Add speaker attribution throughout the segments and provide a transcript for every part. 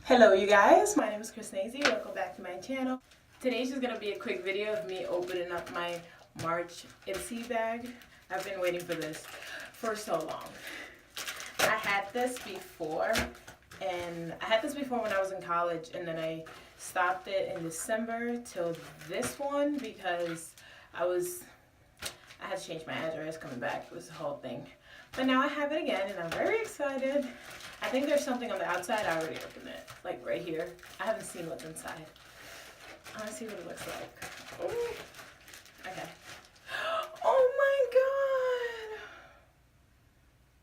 Speaker 1: Hello you guys, my name is Crisneysi. Welcome back to my channel. Today's just gonna be a quick video of me opening up my March IPSY bag. I've been waiting for this for so long. I had this before when I was in college, and then I stopped it in December till this one because I had to change my address coming back. It was the whole thing. But now I have it again and I'm very excited. I think there's something on the outside. I already opened it, like right here. I haven't seen what's inside. I want to see what it looks like. Ooh. Okay. Oh my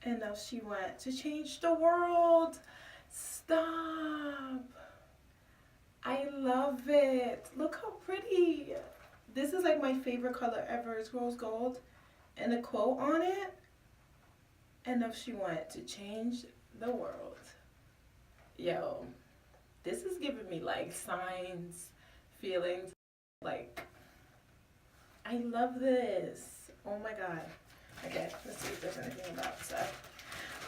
Speaker 1: god! And now she went to change the world. Stop! I love it. Look how pretty. This is like my favorite color ever. It's rose gold. And a quote on it. And now she went to change the world. Yo, this is giving me like signs, feelings. Like, I love this. Oh my god. Okay, let's see if there's anything about stuff.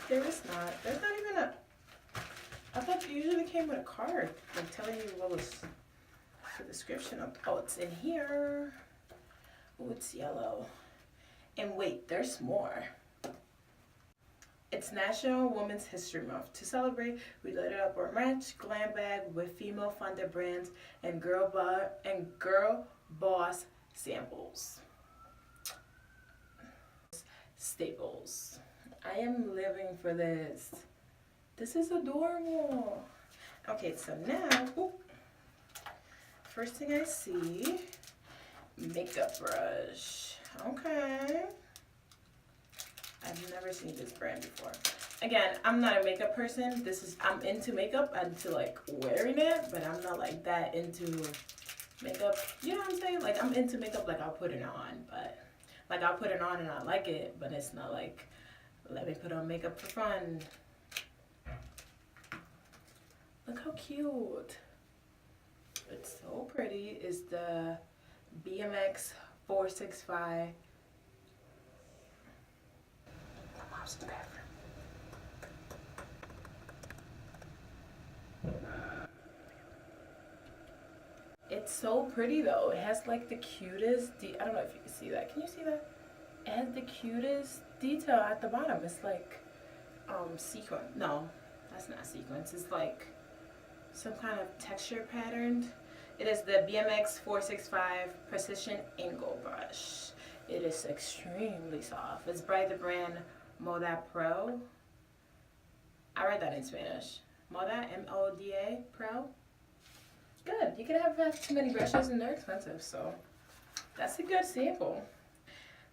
Speaker 1: There is not. There's not even a. I thought it usually came with a card, like telling you what was the description of. Oh, it's in here. Oh, it's yellow. And wait, there's more. It's National Women's History Month. To celebrate, we lit it up a ranch glam bag with female-funded brands and girl boss samples. Staples. I am living for this. This is adorable. Okay, so now, ooh, first thing I see, makeup brush. Okay. I've never seen this brand before. Again, I'm not a makeup person. I'm into makeup. I'm into like wearing it, but I'm not like that into makeup. You know what I'm saying? Like I'm into makeup, like I'll put it on, but like I'll put it on and I like it, but it's not like, let me put on makeup for fun. Look how cute. It's so pretty. It's the BMX 465. To the bathroom. It's so pretty though. It has like the cutest I don't know if you can see that. Can you see that? It has the cutest detail at the bottom. It's like sequin. No, that's not sequins. It's like some kind of texture patterned. It is the BMX 465 Precision Angle Brush. It is extremely soft. It's by the brand Moda Pro. I read that in Spanish. Moda, M-O-D-A, Pro. Good. You can have too many brushes and they're expensive, so that's a good sample.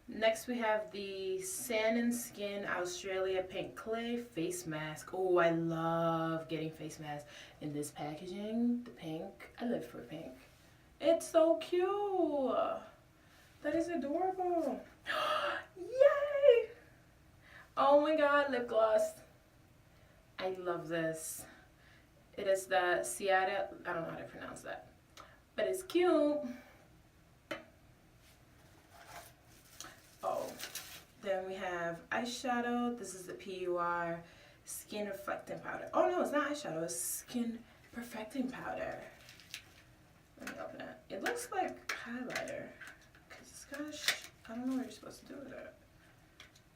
Speaker 1: Next we have the Sand & Skin Australia Pink Clay Face Mask. Oh, I love getting face masks in this packaging. The pink. I live for pink. It's so cute. That is adorable. Yay! Oh my god, lip gloss. I love this. It is the Seattle, I don't know how to pronounce that, but it's cute. Oh, then we have eyeshadow. This is the PUR Skin Reflecting Powder. Oh no, it's not eyeshadow, it's Skin Perfecting Powder. Let me open it. It looks like highlighter, because it's got I don't know what you're supposed to do with it.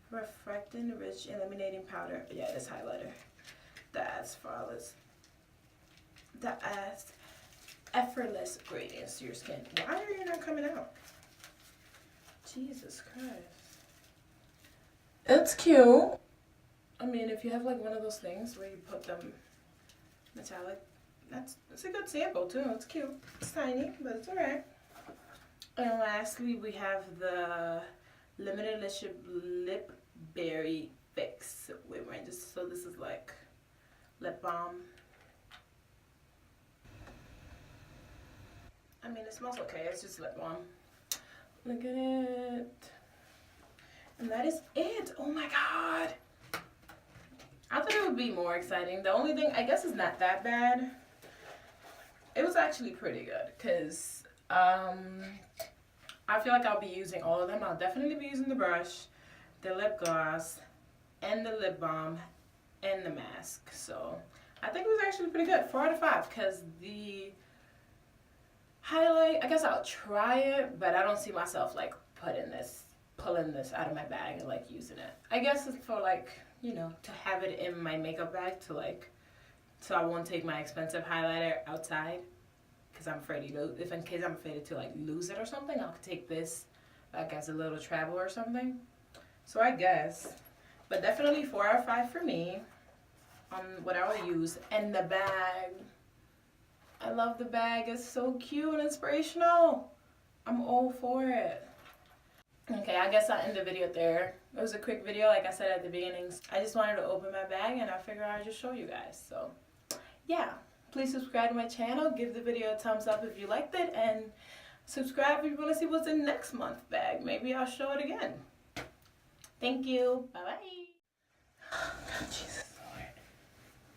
Speaker 1: Reflecting Rich Illuminating Powder. Yeah, it's highlighter. That adds effortless gradients to your skin. Why are you not coming out? Jesus Christ. It's cute. I mean, if you have like one of those things where you put them metallic, it's a good sample too. It's cute. It's tiny, but it's alright. And lastly, we have the limited edition lip berry fix with ranges. So this is like lip balm. I mean, it smells okay. It's just lip balm. Look at it. And that is it. Oh my god. I thought it would be more exciting. The only thing, I guess, is not that bad. It was actually pretty good because I feel like I'll be using all of them. I'll definitely be using the brush, the lip gloss, and the lip balm, and the mask. So I think it was actually pretty good. 4 out of 5, because the highlight, I guess I'll try it, but I don't see myself like pulling this out of my bag and like using it. I guess it's for like, you know, to have it in my makeup bag to like, so I won't take my expensive highlighter outside, because I'm afraid in case I'm afraid to like lose it or something, I'll take this like as a little travel or something. So I guess, but definitely 4 out of 5 for me on what I will use. And the bag, I love the bag. It's so cute and inspirational. I'm all for it. Okay, I guess I'll end the video there. It was a quick video, like I said at the beginning. I just wanted to open my bag and I figured I'd just show you guys. So yeah, please subscribe to my channel. Give the video a thumbs up if you liked it, and subscribe if you want to see what's in next month's bag. Maybe I'll show it again. Thank you. Bye bye. Oh, God, Jesus Lord.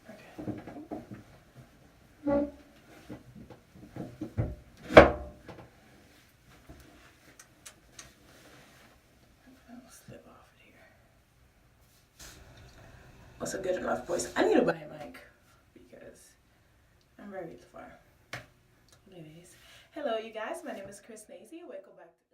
Speaker 1: Okay. I'll slip off it here. What's a good enough voice? I need to buy a mic because I'm very far. Anyways, hello you guys. My name is Crisneysi. Welcome back to